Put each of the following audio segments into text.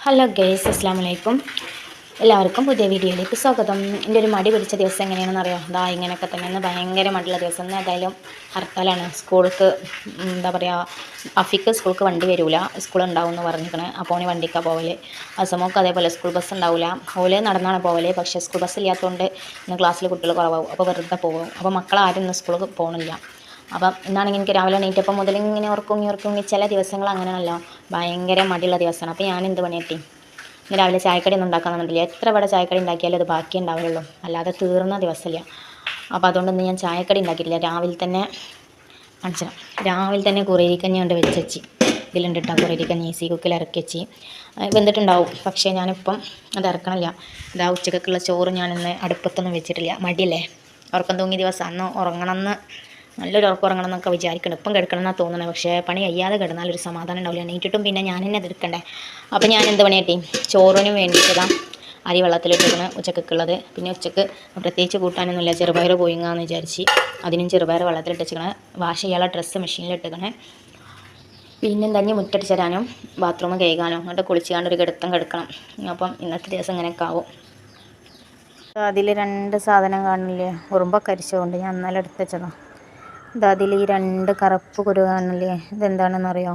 Hello guys, അസ്സാം വലൈക്കും. എല്ലാവർക്കും പുതിയ വീഡിയോയിലേക്ക് സ്വാഗതം. എൻ്റെ ഒരു മടി പിടിച്ച ദിവസം എങ്ങനെയാണെന്ന് അറിയാം. ഇങ്ങനെയൊക്കെ തന്നെ ഇന്ന് ഭയങ്കര മടിയുള്ള ദിവസം. ഇന്ന് ഏതായാലും ഹർത്താലാണ്. സ്കൂൾക്ക് എന്താ പറയുക, അഫിക്ക് സ്കൂൾക്ക് വണ്ടി വരില്ല, സ്കൂൾ ഉണ്ടാവും എന്ന് പറഞ്ഞിരിക്കണേ. അപ്പോൾ ഓന് വണ്ടിക്കാണ് പോവല്. അസമോക്ക് അതേപോലെ സ്കൂൾ ബസ് ഉണ്ടാവില്ല, ഓല് നടന്നാണ് പോവല്. പക്ഷേ സ്കൂൾ ബസ് ഇല്ലാത്തതുകൊണ്ട് ഇന്ന് ക്ലാസ്സിൽ കുട്ടികൾ കുറവാകും, അപ്പോൾ വെറുതെ പോകും. അപ്പോൾ മക്കളാരും ഇന്ന് സ്കൂളിൽ പോകുന്നില്ല. അപ്പം ഇന്നാണെങ്കിൽ എനിക്ക് രാവിലെ എണീറ്റപ്പോൾ മുതൽ ഇങ്ങനെ ഉറങ്ങി ചില ദിവസങ്ങൾ അങ്ങനെയാണല്ലോ, ഭയങ്കര മടിയുള്ള ദിവസമാണ്. അപ്പോൾ ഞാൻ എന്ത് പണിയെത്തി, ഇന്ന് രാവിലെ ചായക്കടി ഒന്നും ഉണ്ടാക്കാമെന്നില്ല. എത്ര ഇവിടെ ചായക്കടി ഉണ്ടാക്കിയാലും അത് ബാക്കി ഉണ്ടാവുള്ളൂ, അല്ലാതെ തീർന്ന ദിവസമില്ല. അപ്പോൾ അതുകൊണ്ടൊന്നും ഞാൻ ചായക്കടി ഉണ്ടാക്കിയിട്ടില്ല. രാവിലെ തന്നെ കുറേരിക്കഞ്ഞി കൊണ്ട് വെച്ചി ഇതിലുണ്ട് കേട്ടോ. കുറേരിക്കഞ്ഞി ഈസി കുക്കിൽ ഇറക്കി വെച്ച് വെന്തിട്ടുണ്ടാവും. പക്ഷേ ഞാനിപ്പം അത് ഇറക്കണില്ല. ഉച്ചക്കൊക്കെയുള്ള ചോറ് ഞാനിന്ന് അടുപ്പത്തൊന്നും വെച്ചിട്ടില്ല. മടിയല്ലേ, ഉറക്കം തൂങ്ങിയ ദിവസം. അന്ന് ഉറങ്ങണമെന്ന്, നല്ലൊരു ഉറക്കം ഉറങ്ങണം എന്നൊക്കെ വിചാരിക്കണം. ഇപ്പം കിടക്കണമെന്നാണ് തോന്നുന്നത്. പക്ഷേ പണി കഴിയാതെ കിടന്നാലൊരു സമാധാനം ഉണ്ടാവില്ല. എണീറ്റിട്ടും പിന്നെ ഞാൻ തന്നെ അത് എടുക്കണ്ടേ. അപ്പോൾ ഞാൻ എന്ത് പണിയാട്ടി, ചോറിന് വേണ്ടിയിട്ടതാണ് അരി വെള്ളത്തിലിട്ടിരിക്കണം ഉച്ചക്കൊക്കെയുള്ളത്. പിന്നെ ഉച്ചക്ക് പ്രത്യേകിച്ച് കൂട്ടാനൊന്നുമില്ല, ചെറുപയർ പോയിങ്ങാന്ന് വിചാരിച്ച് അതിനും ചെറുപയർ വെള്ളത്തിലിട്ട് വെച്ചിരിക്കണേ. വാഷ് ചെയ്യാനുള്ള ഡ്രസ്സ് മെഷീനിലിട്ടിരിക്കണേ. പിന്നെ തന്നെ മുറ്റടിച്ച് തരാനും ബാത്റൂം കഴുകാനും അങ്ങോട്ട് കുളിച്ചാണ്ട് ഒരു കിടക്കണം. അപ്പം ഇന്നത്തെ ദിവസം ഇങ്ങനെയൊക്കെ ആവും. അതിൽ 2 സാധനം കാണില്ലേ, ഉറുമ്പൊക്കെ അരിച്ചുകൊണ്ട് ഞാൻ ഇന്നലെ എടുത്ത് വെച്ചതാണ്. അതിൽ ഈ 2 കറുപ്പ് കുരു കാണില്ലേ, ഇതെന്താണെന്നറിയോ?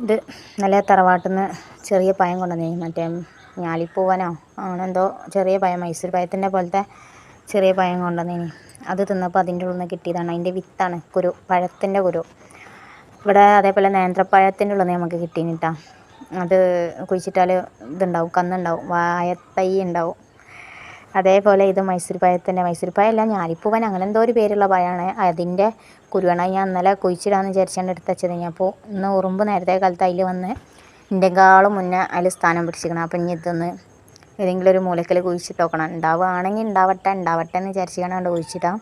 ഇത് നല്ല തറവാട്ടിൽ നിന്ന് ചെറിയ പഴം കൊണ്ടുവന്നേ, മറ്റേ ഞാലിപ്പൂവനോ അങ്ങനെന്തോ ചെറിയ പഴം, മൈസൂർ പഴത്തിൻ്റെ പോലത്തെ ചെറിയ പഴം കൊണ്ടുവന്നേനി. അത് തിന്നപ്പോൾ അതിൻ്റെ ഉള്ളിൽ നിന്ന് കിട്ടിയതാണ്. അതിൻ്റെ വിത്താണ്, കുരു, പഴത്തിൻ്റെ കുരു. ഇവിടെ അതേപോലെ നേന്ത്രപ്പഴത്തിൻ്റെ ഉള്ളിൽ നിന്ന് നമുക്ക് കിട്ടീനിട്ടാ. അത് കുഴിച്ചിട്ടാൽ ഇതുണ്ടാവും, കന്നുണ്ടാവും, വാഴത്തൈ ഉണ്ടാവും. അതേപോലെ ഇത് മൈസൂർ പഴമല്ല, ഞാലിപ്പൂവൻ അങ്ങനെ എന്തോ ഒരു പേരുള്ള പഴമാണ്. അതിൻ്റെ കുരുവാണ്. ഞാൻ ഇന്നലെ കുഴിച്ചിടാമെന്ന് വിചാരിച്ചാണ്ട് എടുത്ത് വെച്ചത്. അപ്പോൾ ഇന്ന് ഉറുമ്പ് നേരത്തെ കാലത്ത് അതിൽ വന്ന് എൻ്റെക്കാളും മുന്നേ അതിൽ സ്ഥാനം പിടിച്ചിരിക്കണം. അപ്പം ഇനി ഇതൊന്ന് ഏതെങ്കിലും ഒരു മൂലക്കൽ കുഴിച്ചിട്ട് നോക്കണം. ഉണ്ടാവുകയാണെങ്കിൽ ഉണ്ടാവട്ടെ എന്ന് വിചാരിച്ചിട്ടാണ് കുഴിച്ചിട്ടാം.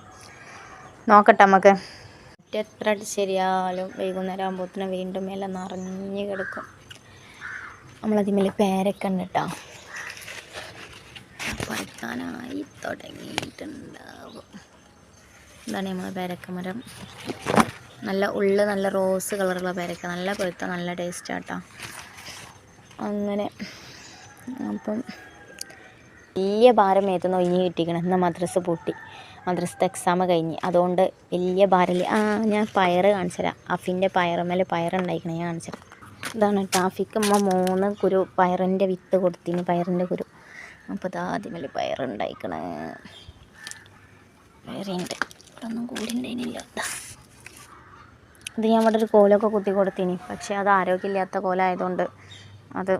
നോക്കട്ടെ നമുക്ക്. എത്ര ശരിയാലും വൈകുന്നേരം ആകുമ്പോഴത്തേനും വീണ്ടും എല്ലാം നിറഞ്ഞ് കിടക്കും. നമ്മളതിമേൽ പേരൊക്കെ ഉണ്ട് കേട്ടോ, പറിക്കാനായി തുടങ്ങിയിട്ടുണ്ടാവും. ഇതാണ് നമ്മളെ പേരക്കമരം. നല്ല റോസ് കളറുള്ള പേരക്ക, നല്ല പഴുത്ത, നല്ല ടേസ്റ്റാട്ടോ. അങ്ങനെ അപ്പം വലിയ ഭാരം മേത്തുനിന്ന് ഒഴിഞ്ഞ് കിട്ടിക്കണം. എന്നാൽ മദ്രസത്തെ എക്സാം കഴിഞ്ഞ്, അതുകൊണ്ട് വലിയ ഭാരമില്ല. ഞാൻ പയർ കാണിച്ചു തരാം. അഫിൻ്റെ പയറുമേൽ പയറുണ്ടായിക്കണം, ഞാൻ കാണിച്ചു തരാം. ഇതാണ് കേട്ടോ, അഫിക്കുമ്പോൾ 3 കുരു പയറിൻ്റെ വിത്ത് കൊടുത്തിന്, പയറിൻ്റെ കുരു. അപ്പോൾ ആദ്യമേൽ പയറുണ്ടായിക്കണേ, പയറുണ്ട്. ഒന്നും കൂടി ഉണ്ടായിരുന്നില്ല. ഇത് ഞാൻ ഇവിടെ ഒരു കോലൊക്കെ കുത്തി കൊടുത്തിന്, പക്ഷേ അത് ആരോഗ്യമില്ലാത്ത കോലായതുകൊണ്ട് അത്